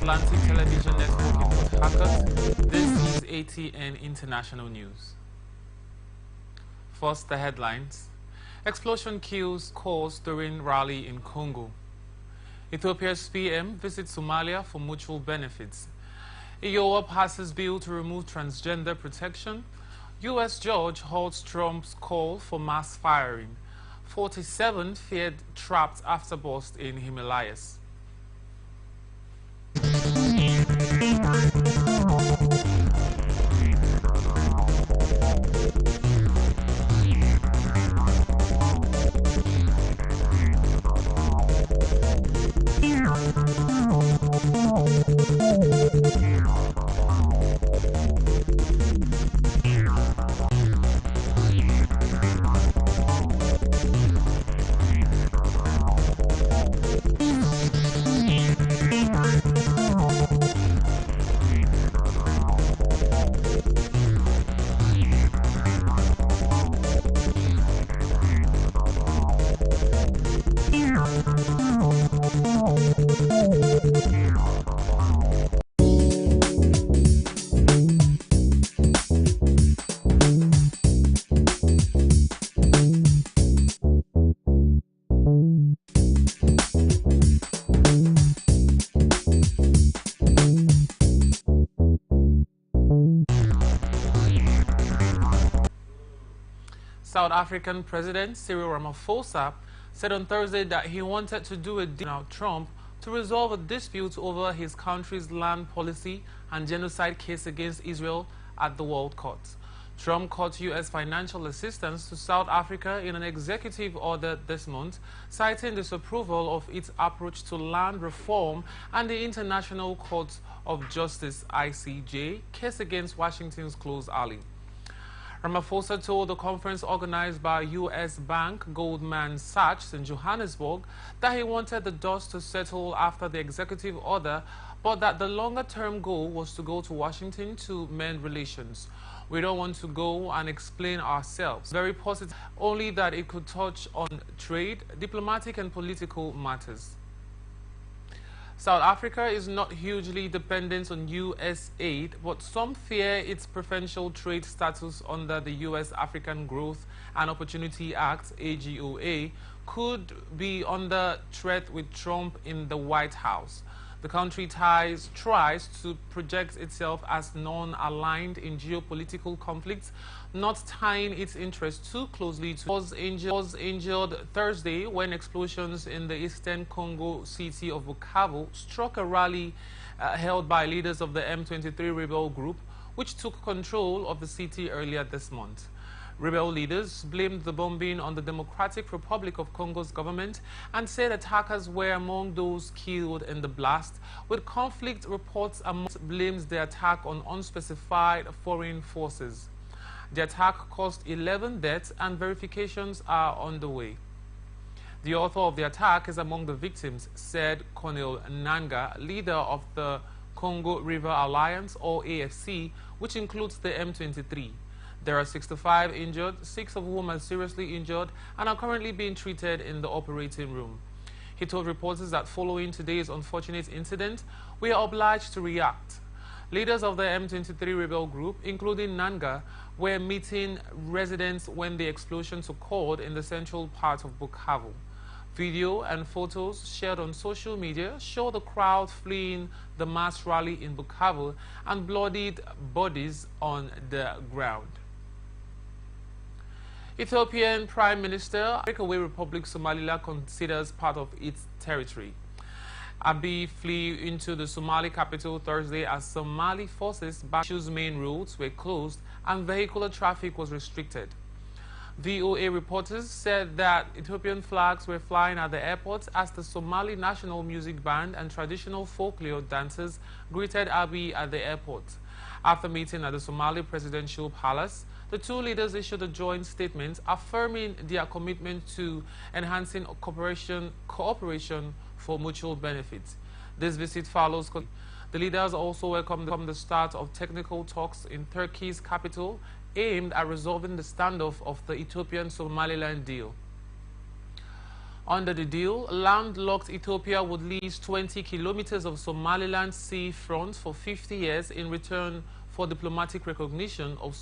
transatlantic television network report hackers. This is ATN International News. First, the headlines. Explosion kills cause during rally in Congo. Ethiopia's PM visits Somalia for mutual benefits. EOA passes bill to remove transgender protection. U.S. judge halts Trump's call for mass firing. 47 feared trapped after burst in Himalayas. South African President Cyril Ramaphosa said on Thursday that he wanted to do a deal with Trump to resolve a dispute over his country's land policy and genocide case against Israel at the World Court. Trump cut U.S. financial assistance to South Africa in an executive order this month, citing disapproval of its approach to land reform and the International Court of Justice (ICJ) case against Washington's close ally. Ramaphosa told the conference organized by U.S. bank Goldman Sachs in Johannesburg that he wanted the dust to settle after the executive order, but that the longer-term goal was to go to Washington to mend relations. We don't want to go and explain ourselves. Very positive, only that it could touch on trade, diplomatic and political matters. South Africa is not hugely dependent on U.S. aid, but some fear its preferential trade status under the U.S. African Growth and Opportunity Act, AGOA, could be under threat with Trump in the White House. The country tries to project itself as non-aligned in geopolitical conflicts, not tying its interests too closely to was injured Thursday when explosions in the eastern Congo city of Bukavu struck a rally held by leaders of the M23 rebel group, which took control of the city earlier this month. Rebel leaders blamed the bombing on the Democratic Republic of Congo's government and said attackers were among those killed in the blast, with conflict reports blames the attack on unspecified foreign forces. The attack caused 11 deaths and verifications are underway. The author of the attack is among the victims, said Colonel Nanga, leader of the Congo River Alliance, or AFC, which includes the M23. There are 65 injured, 6 of whom are seriously injured and are currently being treated in the operating room. He told reporters that following today's unfortunate incident, we are obliged to react. Leaders of the M23 rebel group, including Nanga, were meeting residents when the explosions occurred in the central part of Bukavu. Video and photos shared on social media show the crowd fleeing the mass rally in Bukavu and bloodied bodies on the ground. Ethiopian Prime Minister breakaway Republic Somaliland considers part of its territory. Abiy flew into the Somali capital Thursday as Somali forces Bashu's main roads were closed and vehicular traffic was restricted. VOA reporters said that Ethiopian flags were flying at the airport as the Somali National Music Band and traditional folklore dancers greeted Abiy at the airport. After meeting at the Somali Presidential Palace, the two leaders issued a joint statement affirming their commitment to enhancing cooperation for mutual benefit. This visit follows. The leaders also welcomed the start of technical talks in Turkey's capital aimed at resolving the standoff of the Ethiopian-Somaliland deal. Under the deal, landlocked Ethiopia would lease 20 kilometers of Somaliland sea front for 50 years in return for diplomatic recognition of